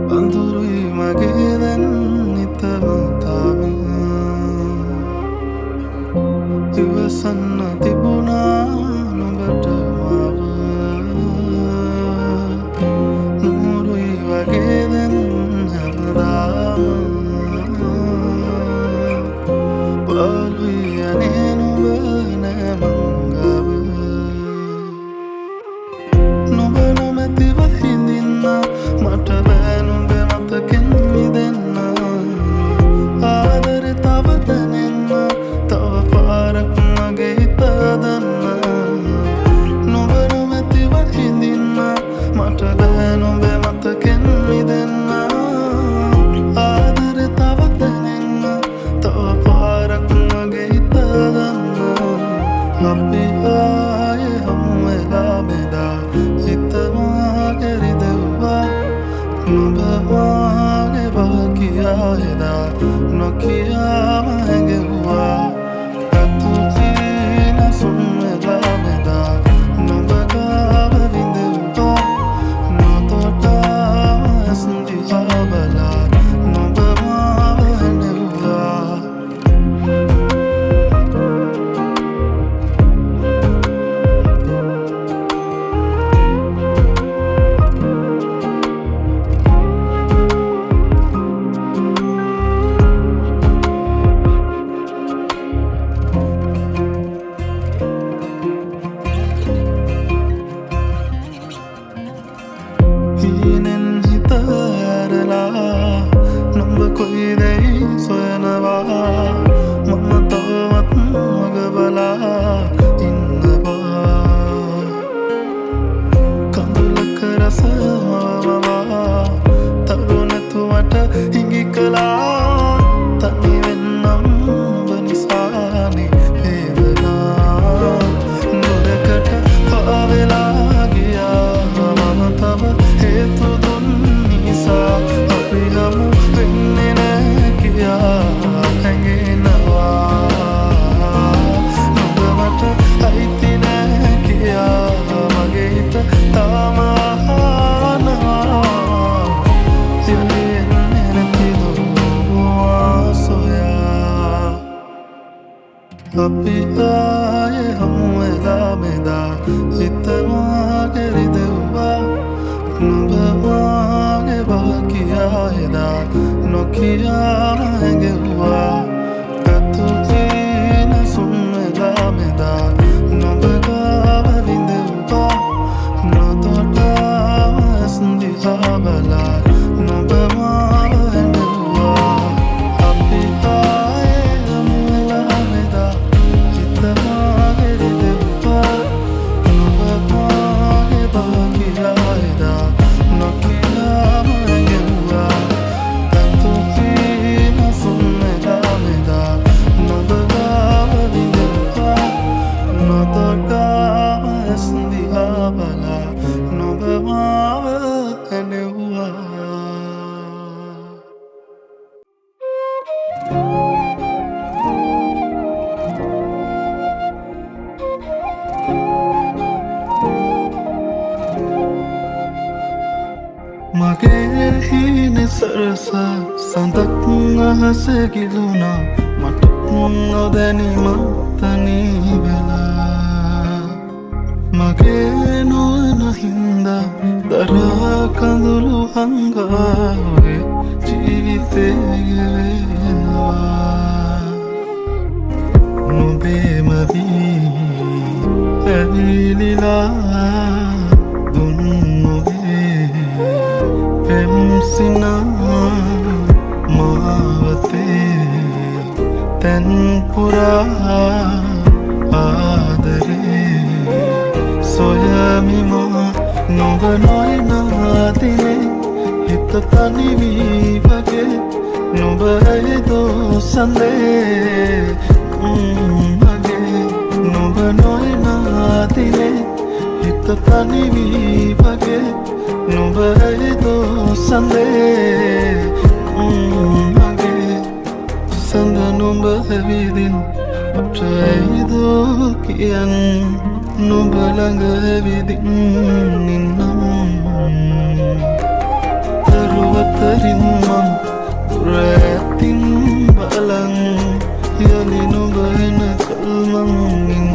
අඳුරුයි මගේ දැන් නිතම තාම ඉවසන්න තිබුණා නුඹට මාව නුරුයි වගේ දැන් හැමදාම පාළුයි අනේ නුඹ නෑ මංගව නුඹ නොමැතිව හිඳින්න මට බෑ නුඹේ මතකෙන් මිදෙන්න ආදරේ තව දැනෙන්න තව පාරක් මගේ හිත හදන්න නුඹ නොමැතිව හිඳින්න මට බෑ නුඹේ මතකෙන් මිදෙන්න ආදරේ තව දැනෙන්න තව පාරක් මගේ හිත හදන්න අපි ආයේ හමු වෙලා බෙදා හිත මාගේ රිදෙව්වා නුඹ මාගේ බව කියා එදා නොකියාම හැඟෙව්වා රතු සීන සුන් වෙලා බෙදා නුඹ ගාව විඳෙව්වා නොතොටාම ඇස් දිහා බලා නුඹ මාව හැඬෙව්වා හීනෙන් හිත ඇරලා නුඹ කොයිදැයි සොයනවා මම තවමත් මග බලා ඉන්නවා කඳුලක රස මවමවා තරු නැතුවට හිඟි කළා තනි වෙන්නම් ඔබ නිසානේ වේදනා නොදකට පාවෙලා ගියා මම තව හේතු දුන් නිසා අපි හමු වෙන්නේ නෑ කියා හැඟෙනවා නුඹ මට අයිති නෑ කියා මගේ හිත තාම අහනවා ඉල්ලෙන්නේ නැති දුවා සොයා අපි ආයේ හමු වෙලා බෙදා හිත මාගේ රිදෙව්වා නුඹ මාගේ බව කියා එදා නොකියාම හැඟෙව්වා රතු සීන සුන් වෙලා බෙදා නුඹ ගාව විඳෙව්වා නොතොටාම ඇස් දිහා බලා නුඹ මාව හැඬෙව්වා අපි ආයේ හමු වෙලා බෙදා හිත මාගේ රිදෙව්වා නුඹ මාගේ බව කියා එදා නොකියාම හැඟෙව්වා රතු සීන සුන් වෙලා බෙදා නුඹ ගාව විඳෙව්වා නොතොටාම ඇස් දිහා බලා නුඹ මාව හැඬෙව්වා මගේ හීන සරස සඳක් අහස ගිලුණා මට නොදැනීම තනි වෙලා මගේ නොවන හින්දා දරා කඳුළු හංගාවේ ජීවිතේ ගෙවෙනවා නුඹේම දී ඇවිලිලා දුන් නොවේ පෙම්සිනා මාවතේ තැන්පුරා ආදරේ සොයමිම නොබ නොයනාතිනේ හිත තනිවී වගේ නොබ ඇයිදෝ සඳේ මගේ නොබ නොයනාතිනේ හිත තනිවී වගේ නුඹයිදෝ සඳේ මගේ සඳ නුඹ ඇවිදින් අපට ඇයිදෝ කියන් නුඹ ළඟ ඇවිදින් ඉන්නම් දරුවතරින් මං දුර ඇතින් බලන් යලි නුඹ එනකල් මං ඉන්නම්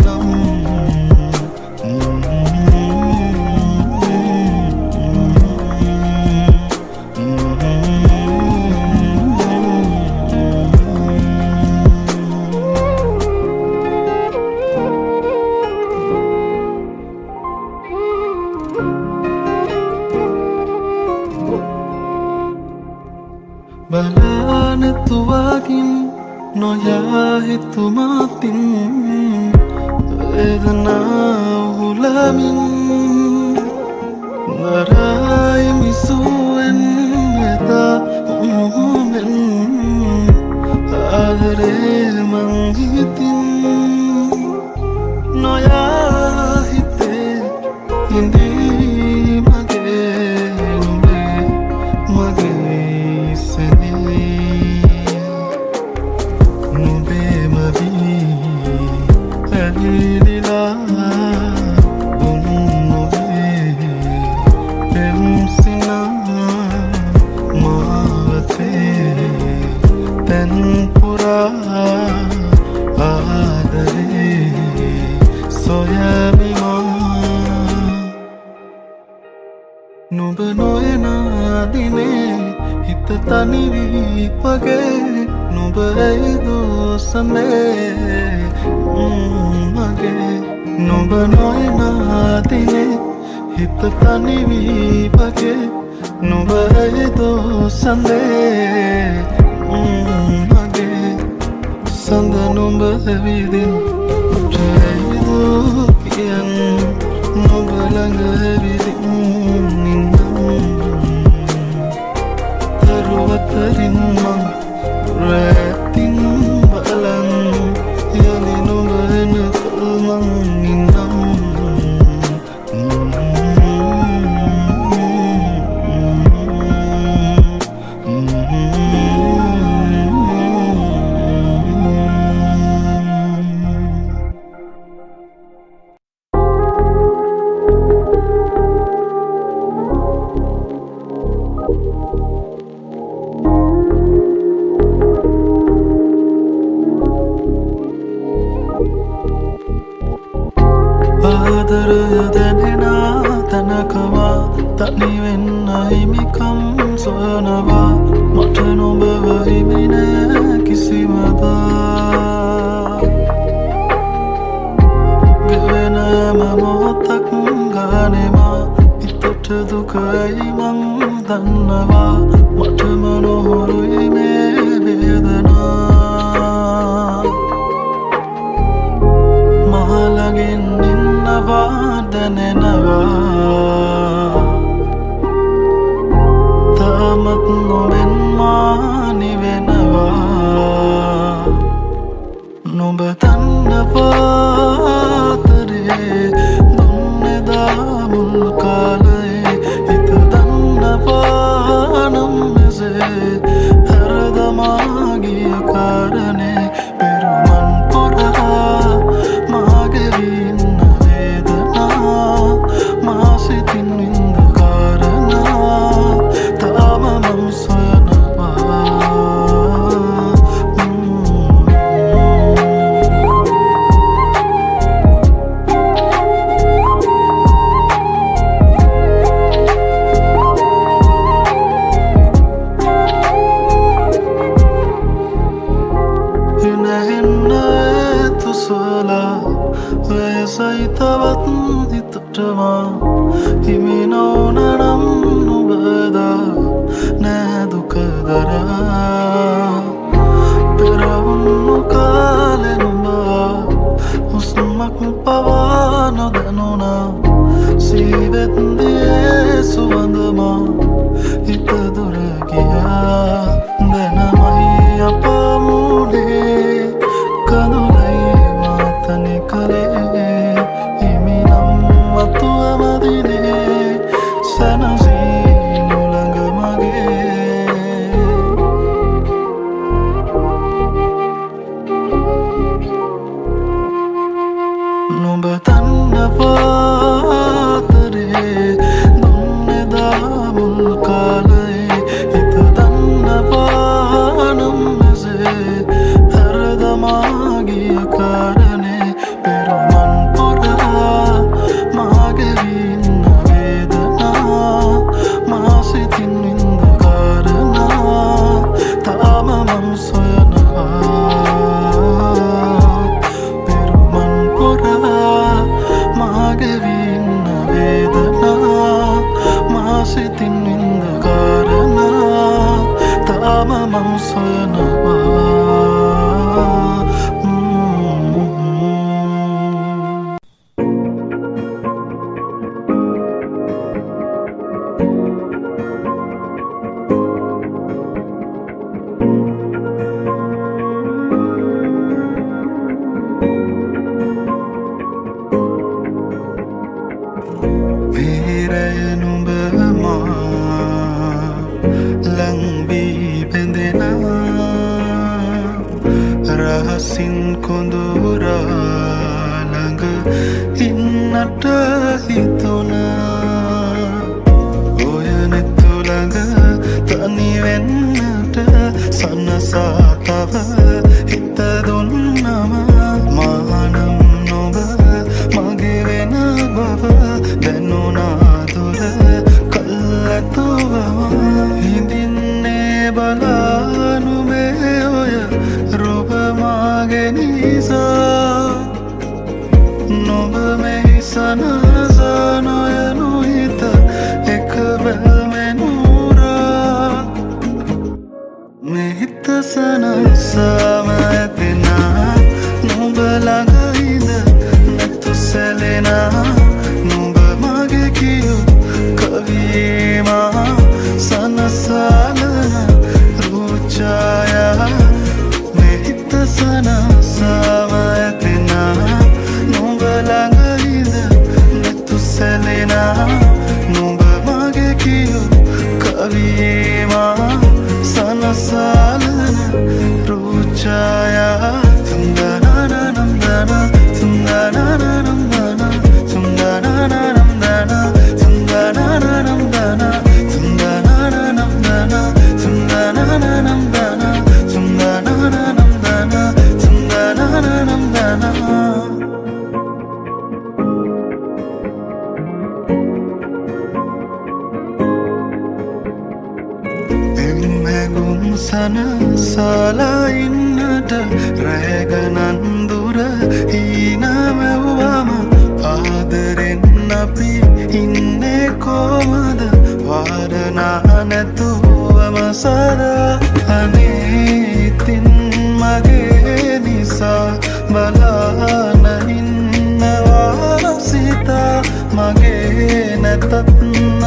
බලනතුවාකින් නොයා හිතුමාතින් වේදනාව හුලමින් නරයි මිසුවෙන් එදා මුහුමෙන් ආදරේ මං හිතින් නොයා හිතේ හිඳී මගේ නුඹේ මගේ නුඹ නොයනා දිනේ හිත තනිවී වගේ නුඹ ඇයිදෝ සඳේ මගේ නුඹ නොයනා දිනේ හිත තනිවී වගේ නුඹ ඇයිදෝ සඳේ මගේ සඳ නුඹ ඇවිදින් අපට ඇයිදෝ කියන් නුඹ ළඟ ඇවිදින් දරුවතරින් මං දුර ඇතින් බලන් යලි නුඹ එනකල් මං ඉන්නම් ආදරය දැනෙනා තැනකවා තනිවෙන්න හිමිකම් සොයනවා මට නොබව හිමි නෑ කිසිවදා ගෙවෙන හැම මොහොතක් ගානෙමා හිතට දුකයි මං දන්නවා මටම නොහොරුයි මේ වේදනා මහලගෙන් දැනෙනවා තාමත් නොවෙන් මා නිවෙනවා නුඹ දන්නවාතරේ දුන්නෙදා මුල් කාලයේ හිත දන්නවා නම් මෙසේ හැරදමා ගිය කාරණේ පෙරුමන් පුරා මාගේ වින්න මාසිතින් මම් සොයනවා පෙරුමන් පුරා මාගෙවින්න වේදනා මා සිතින් වින්ද කාරණා තාම මම් සොයනවා රහසින් කොඳුරා ළඟ ඉන්නට හිතුණා ඔය නෙතු ළඟ තනි වෙන්නට සනසා තව හිත දුන්නම මානම් නොබ මගේ වෙන බව දැනුණා දුර කල්ැතුවම හිඳින්නේ බලානු මේ ඔය රූප මාගේ නිසා නොබ මෙහි සනසා නොයනු හිත එක බැල්මෙනුරා මෙහිත සනසාම ඇතිනා නොබ ළඟ ඉඳ නැතු සැලෙනා නොබ මගේ කියු කවීමා සනසාලන රුචායා මෙහිත සනසාම ඇතිනා නොබ ළඟ ඉඳ නැතු සැලෙනා නොබ මගේ කියු කවීමා සනසාලන රුචායා තුන්දනනනම්දන තුන්දනනනම්දන තුන්දනනනම්දන තුන්දනනනම්දන තුන්දනනනම්දන තුන්දනනනම්දන තුන්දනනනම්දන තුන්දනනනම්දන එම්මැගුම් සනසලා ඉන්නට රැගනන්දුර හීනමැව්වම ආදරෙන් අපි ඉන්නේ කොමද වාරනා නැතුවම සදා අනේ ඉතින් මගේ නිසා බලාන ඉන්නවා සිතා මගේ නැතත්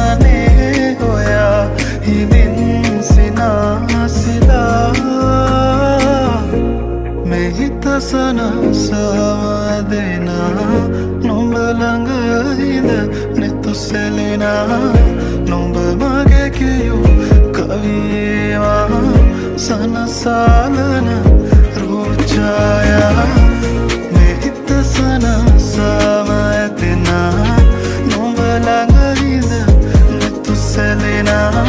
අනේ ඔයා හිදින් සිනාසිලා මෙහිත සනසා දෙනා නොඹ ළඟ ඉඳ නෙතු සැලෙනා නොඹ මගේ කියු කවීවා සනසාලන රුචායා මෙහිත සනසාම ඇතිනා නොඹ ළඟ ඉඳ නෙතු සැලෙනා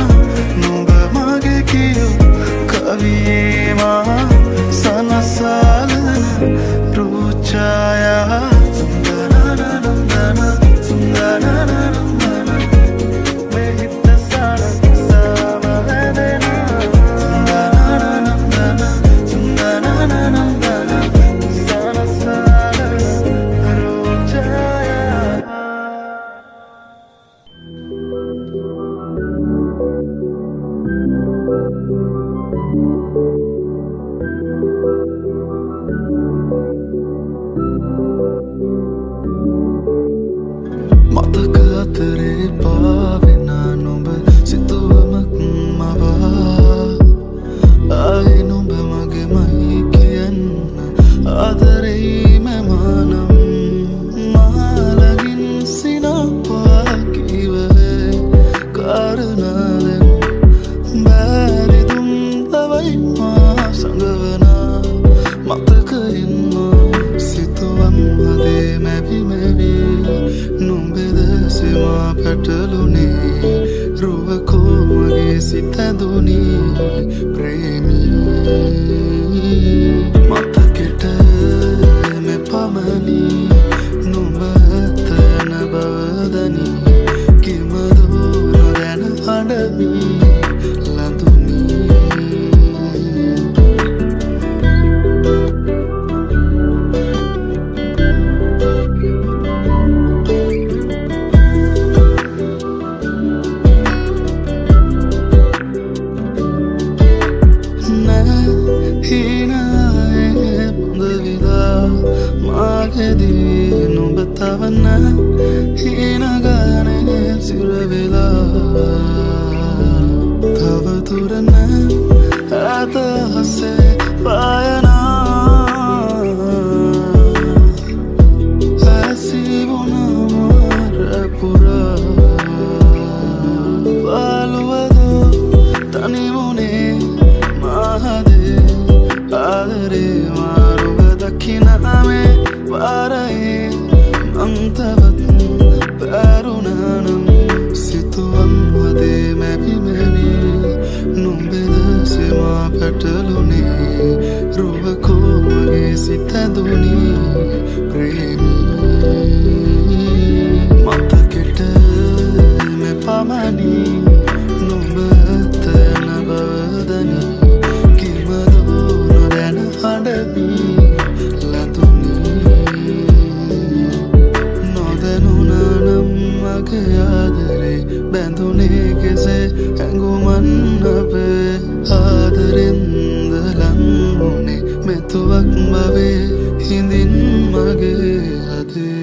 නොඹ මගේ කියු කවීවා සනසාලන රුචායා තුන්දනනනම්දන තුන්දනනනම්දන මෙහිත සනසාම ඇතිනා තුන්දනනනම්දන තුන්දනනනම්දන සනසාලන රුචායා මතක අතරේ පාවෙන නොඹ සිතුවමක් මවා ආයි නොඹ මගේමයි කියන්න ආදරෙයි මමානම් මාලගින් සිනපා කිවවේ කාරණාවෙන් බැරිදුම් තවයි මා සඟවනා මතක ඉන්න සිතුවම් හදේ මැවි මැවි නොඹෙද සෙවා පැටලුනේ රුවකෝ මගේ සිත දුනී ප්‍රේමී මතකෙට මෙ පමණි නොඹ තන බවදනි කිමදෝ නොදැන අඩමි ලඳුනී සුවක් බවේ හිඳින් මගේ හදේ